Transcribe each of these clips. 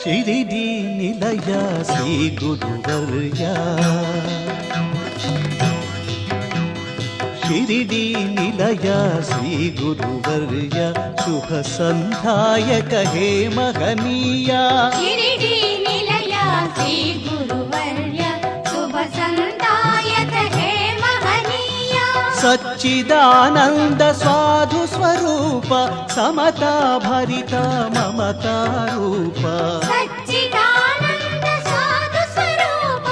ಶಿರಿಡಿ ನಿಲಯ ಶ್ರೀ ಗುರುವರ್ಯ ಶಿರಿಡಿ ನಿಲಯ ಶ್ರೀ ಗುರುವರ್ಯ ಶುಭ ಸಂಧಾಯಕ ಹೇ ಮಹನೀಯ ಶಿರಿಡಿ ನಿಲಯ ಶ್ರೀ ಗುರುವರ್ಯ ಶುಭ ಸಂಧಾಯಕ ಹೇ ಮಹನೀಯ ಸಚ್ಚಿದಾನಂದ ಸಾಧು ಸ್ವರೂಪ ಸಮತಾ ಭರಿತ ಮಮತಾ ರೂಪ ಸಚ್ಚಿದಾನಂದ ಸಾಧು ಸ್ವರೂಪ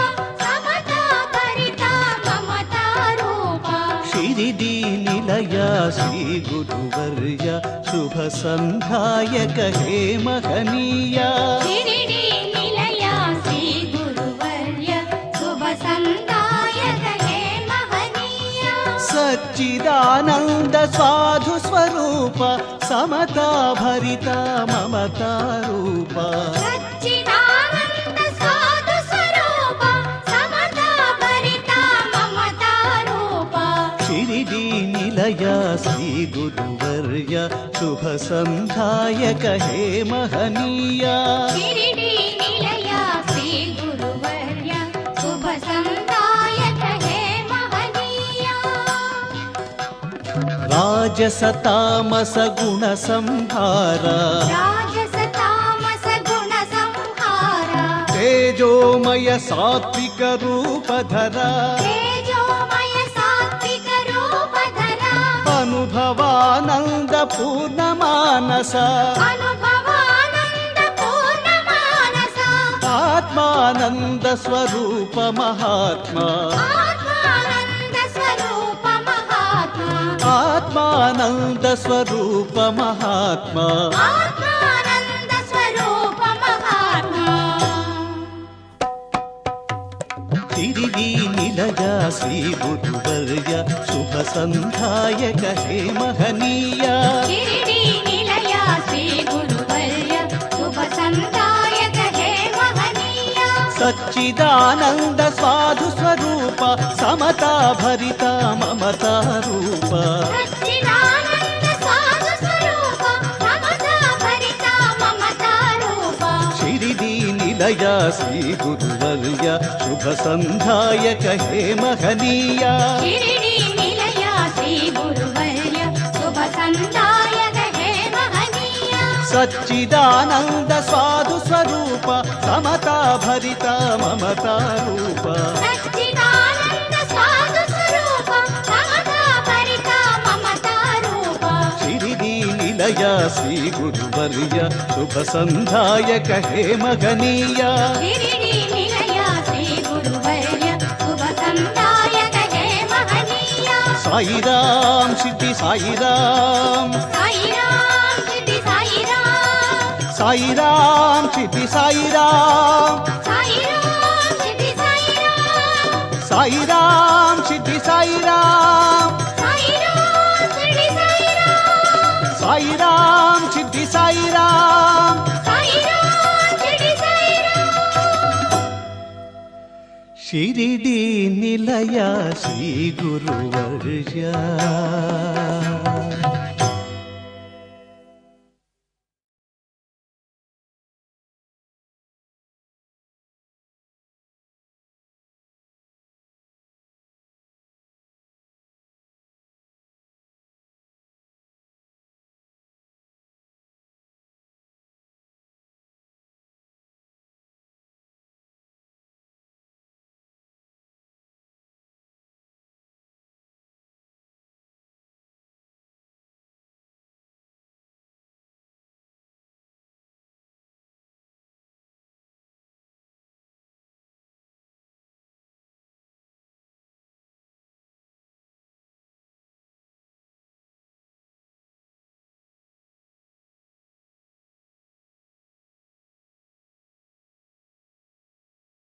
ಸಮತಾ ಭರಿತ ಮಮತಾ ರೂಪ ಶಿರಿಡಿ ನಿಲಯ ಶ್ರೀ ಗುರುವರ್ಯ ಶುಭ ಸಂಧಾಯಕ ಹೇ ಮಹನೀಯ ಶಿರಿಡಿ ನಿಲಯ ಶ್ರೀ ಗುರುವರ್ಯ ಶುಭ ಸಂಧಾಯಕ ಹೇ ಮಹನೀಯ ಸಚ್ಚಿದಾನಂದ ಸಾಧು ಸ್ವರೂಪ ಸಮತಾ ಭರಿತ ಮಮತಾ ರೂಪ ಸಚ್ಚಿದಾನಂದ ಸಾಧು ಸ್ವರೂಪ ಸಮತಾ ಭರಿತ ಮಮತಾ ರೂಪ ಶಿರಿಡಿ ನಿಲಯ ಶ್ರೀ ಗುರುವರ್ಯ ಶುಭ ಸಂಧಾಯಕ ಹೇ ಮಹನೀಯ ಶಿರಿಡಿ ನಿಲಯ ಶ್ರೀ ಗುರುವರ್ಯ ಶುಭ ಸಂಧಾಯಕ ಹೇ ಮಹನೀಯ ರಾಜಸ ತಾಮಸ ಗುಣ ಸಂಹಾರ ರಾಜಸ ತಾಮಸ ಗುಣ ಸಂಹಾರ ತೇಜೋಮಯ ಸಾತ್ವಿಕ ರೂಪಧರ ತೇಜೋಮಯ ಸಾತ್ವಿಕ ರೂಪಧರ ಅನುಭವಾನಂದ ಪೂರ್ಣ ಮಾನಸ ಅನುಭವಾನಂದ ಪೂರ್ಣ ಮಾನಸ ಆತ್ಮಾನಂದ ಸ್ವರೂಪ ಮಹಾತ್ಮ ಆತ್ಮಾನಂದ ಸ್ವರೂಪ ಮಹಾತ್ಮ ಆತ್ಮಾನಂದ ಸ್ವರೂಪ ಮಹಾತ್ಮ ಆತ್ಮಾನಂದ ಸ್ವರೂಪ ಮಹಾತ್ಮ ಶಿರಿಡಿ ನಿಲಯ ಶ್ರೀ ಗುರುವರ್ಯ ಶುಭ ಸಂಧಾಯಕ ಹೇ ಮಹನೀಯ ಶಿರಿಡಿ ನಿಲಯ ಶ್ರೀ ಗುರುವರ್ಯ ಶುಭ ಸಂಧಾಯಕ ಹೇ ಮಹನೀಯ ಸಚ್ಚಿದಾನಂದ ಸಾಧು ಸ್ವರೂಪ ಸಮತಾ ಭರಿತ ಮಮತಾ ರೂಪ ಸಚ್ಚಿದಾನಂದ ಸಾಧು ಸ್ವರೂಪ ಮಮತಾ ಭರಿತ ಮಮತಾ ರೂಪ ಶಿರಿಡಿ ನಿಲಯ ಶ್ರೀ ಗುರುವರ್ಯ ಶುಭ ಸಂಧಾಯಕ ಹೇ ಮಹನೀಯ ಶಿರಿಡಿ ನಿಲಯ ಶ್ರೀ ಗುರುವರ್ಯ ಶುಭ ಸಂಧಾಯಕ ಹೇ ಮಹನೀಯ ಸಚ್ಚಿದಾನಂದ ಸಾಧು ಸ್ವರೂಪ ಸಮತಾ ಭರಿತ ಮಮತಾ ರೂಪ ಸಚ್ಚಿದಾನಂದ ಸಾಧು ಸ್ವರೂಪ ಸಮತಾ ಭರಿತ ಮಮತಾ ರೂಪ ಶಿರಿಡಿ ನಿಲಯ ಶ್ರೀ ಗುರುವರ್ಯ ಶುಭ ಸಂಧಾಯಕ ಹೇ ಮಹನೀಯ ಶಿರಿಡಿ ನಿಲಯ ಶ್ರೀ ಗುರುವರ್ಯ ಶುಭ ಸಂಧಾಯಕ ಹೇ ಮಹನೀಯ ಸಾಯಿರಾಮ್ ಸಿದ್ಧಿ ಸಾಯಿರಾಮ್ ಸಾಯಿರಾಮ್ ಸಿದ್ಧಿ ಸಾಯಿರಾಮ್ ಸಾಯಿರಾಮ್ ಸಿದ್ಧಿ ಸಾಯಿರಾಮ್ ಸಾಯಿರಾಮ್ ಸಿದ್ಧಿ ಸಾಯಿರಾಮ್ ಸಾಯಿರಾಮ್ ಸಿದ್ಧಿ ಸಾಯಿರಾಮ್ ಸಾಯಿರಾಮ್ ಸಿದ್ಧಿ ಸಾಯಿರಾಮ್ ಸಾಯಿರಾಮ್ ಸಿದ್ಧಿ ಸಾಯಿರಾಮ್ ಸಾಯಿರಾಮ್ ಸಿದ್ಧಿ ಸಾಯಿರಾಮ್ ಶಿರಿಡಿ ನಿಲಯ ಶ್ರೀ ಗುರುವರ್ಯ